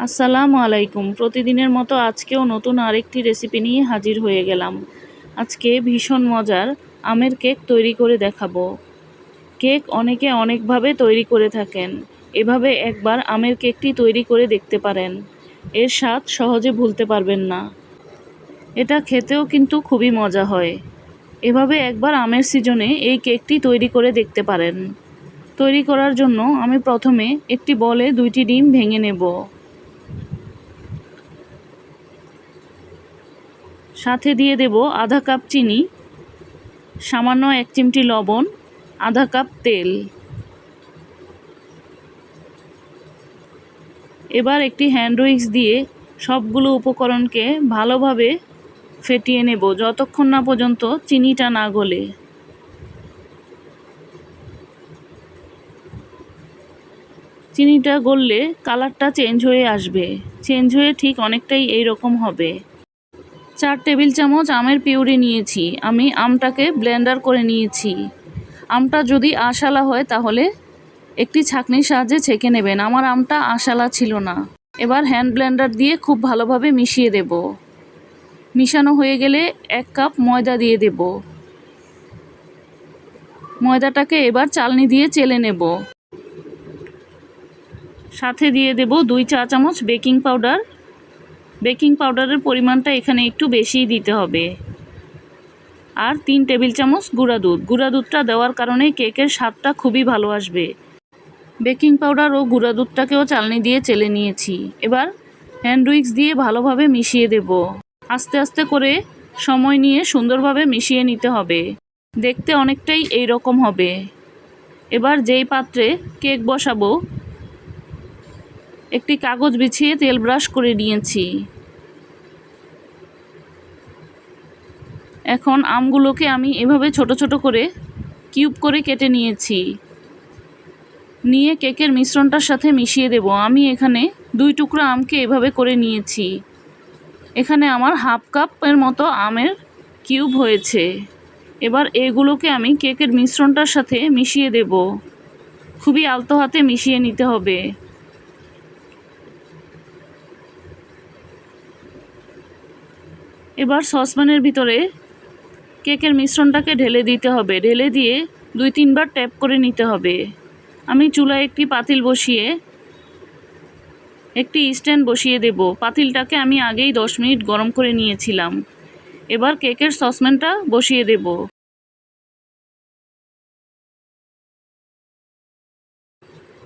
আসসালামু আলাইকুম। প্রতিদিনের মতো আজকেও নতুন আরেকটি রেসিপি নিয়ে হাজির হয়ে গেলাম। আজকে ভীষণ মজার আমের কেক তৈরি করে দেখাবো। কেক অনেকে অনেকভাবে তৈরি করে থাকেন। এভাবে একবার আমের কেকটি তৈরি করে দেখতে পারেন। এর স্বাদ সহজে ভুলতে পারবেন না। এটা খেতেও কিন্তু খুবই মজা হয়। এভাবে একবার আমের সিজনে এই কেকটি তৈরি করে দেখতে পারেন। তৈরি করার জন্য আমি প্রথমে একটি বলে 2টি ডিম ভেঙে নেব। সাথে দিয়ে দেব আধা কাপ চিনি, সামান্য 1 চিমটি লবণ, আধা কাপ তেল। এবার একটি হ্যান্ড উইক্স দিয়ে সবগুলো উপকরণকে ভালোভাবে ফেটিয়ে নেব যতক্ষণ না পর্যন্ত চিনিটা না গলে। চিনিটা গললে কালারটা চেঞ্জ হয়ে আসবে। চেঞ্জ হয়ে ঠিক অনেকটাই এইরকম হবে। 4 টেবিল চামচ আমের পিউরি নিয়েছি। আমি আমটাকে ব্লেন্ডার করে নিয়েছি। আমটা যদি আঁশালা হয় তাহলে একটি ছাঁকনির সাহায্যে ছেঁকে নেবেন। আমার আমটা আঁশালা ছিল না। এবার হ্যান্ড ব্লেন্ডার দিয়ে খুব ভালোভাবে মিশিয়ে দেব। মিশানো হয়ে গেলে 1 কাপ ময়দা দিয়ে দেব। ময়দাটাকে এবার চালনি দিয়ে চেলে নেব। সাথে দিয়ে দেব 2 চা চামচ বেকিং পাউডার। বেকিং পাউডারের পরিমাণটা এখানে একটু বেশিই দিতে হবে। আর 3 টেবিল চামচ গুঁড়া দুধ। গুঁড়া দুধটা দেওয়ার কারণে কেকের স্বাদটা খুবই ভালো আসবে। বেকিং পাউডার ও গুঁড়া দুধটাকেও চালনি দিয়ে চেলে নিয়েছি। এবার হ্যান্ড উইক্স দিয়ে ভালোভাবে মিশিয়ে দেব। আস্তে আস্তে করে সময় নিয়ে সুন্দরভাবে মিশিয়ে নিতে হবে। দেখতে অনেকটাই এই রকম হবে। এবার যেই পাত্রে কেক বসাবো একটি কাগজ বিছিয়ে তেল ব্রাশ করে নিয়েছি। এখন আমগুলোকে আমি এভাবে ছোট ছোট করে কিউব করে কেটে নিয়েছি। নিয়ে কেকের মিশ্রণটার সাথে মিশিয়ে দেব। আমি এখানে 2 টুকরো আমকে এভাবে করে নিয়েছি। এখানে আমার হাফ কাপের মতো আমের কিউব হয়েছে। এবার এগুলোকে আমি কেকের মিশ্রণটার সাথে মিশিয়ে দেব। খুবই আলতো হাতে মিশিয়ে নিতে হবে। এবার সসপ্যানের ভিতরে কেকের মিশ্রণটাকে ঢেলে দিতে হবে। ঢেলে দিয়ে 2-3 বার ট্যাপ করে নিতে হবে। আমি চুলায় একটি পাতিল বসিয়ে একটি স্ট্যান্ড বসিয়ে দেব। পাতিলটাকে আমি আগেই 10 মিনিট গরম করে নিয়েছিলাম। এবার কেকের সসপ্যানটা বসিয়ে দেব।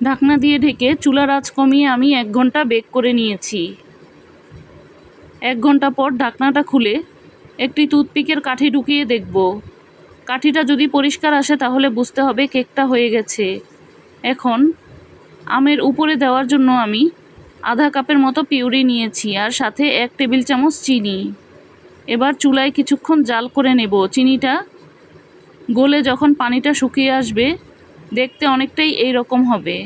ঢাকনা দিয়ে ঢেকে চুলার আঁচ কমিয়ে আমি 1 ঘন্টা বেক করে নিয়েছি। 1 ঘন্টা পর ঢাকনাটা খুলে একটি টুথপিকের কাঠি ঢুকিয়ে দেখব। কাঠিটা যদি পরিষ্কার আসে তাহলে বুঝতে হবে কেকটা হয়ে গেছে। এখন আমের উপরে দেওয়ার জন্য আমি আধা কাপের মতো পিউরি নিয়েছি আর সাথে 1 টেবিল চামচ চিনি। এবার চুলায় কিছুক্ষণ জাল করে নেব। চিনিটা গলে যখন পানিটা শুকিয়ে আসবে দেখতে অনেকটাই এই রকম হবে।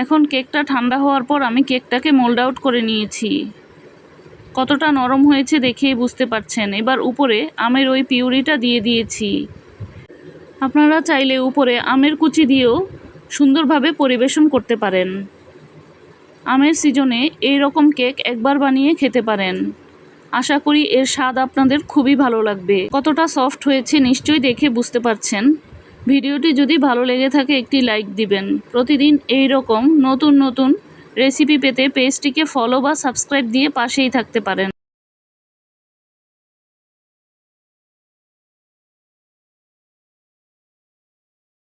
এখন কেকটা ঠান্ডা হওয়ার পর আমি কেকটাকে মোল্ড আউট করে নিয়েছি। কতটা নরম হয়েছে দেখেই বুঝতে পারছেন। এবার উপরে আমের ওই পিউরিটা দিয়ে দিয়েছি। আপনারা চাইলে উপরে আমের কুচি দিয়েও সুন্দরভাবে পরিবেশন করতে পারেন। আমের সিজনে এই রকম কেক একবার বানিয়ে খেতে পারেন। আশা করি এর স্বাদ আপনাদের খুবই ভালো লাগবে। কতটা সফট হয়েছে নিশ্চয়ই দেখে বুঝতে পারছেন। ভিডিওটি যদি ভালো লেগে থাকে একটি লাইক দিবেন। প্রতিদিন এই রকম নতুন নতুন রেসিপি পেতে পেজটিকে ফলো বা সাবস্ক্রাইব দিয়ে পাশেই থাকতে পারেন।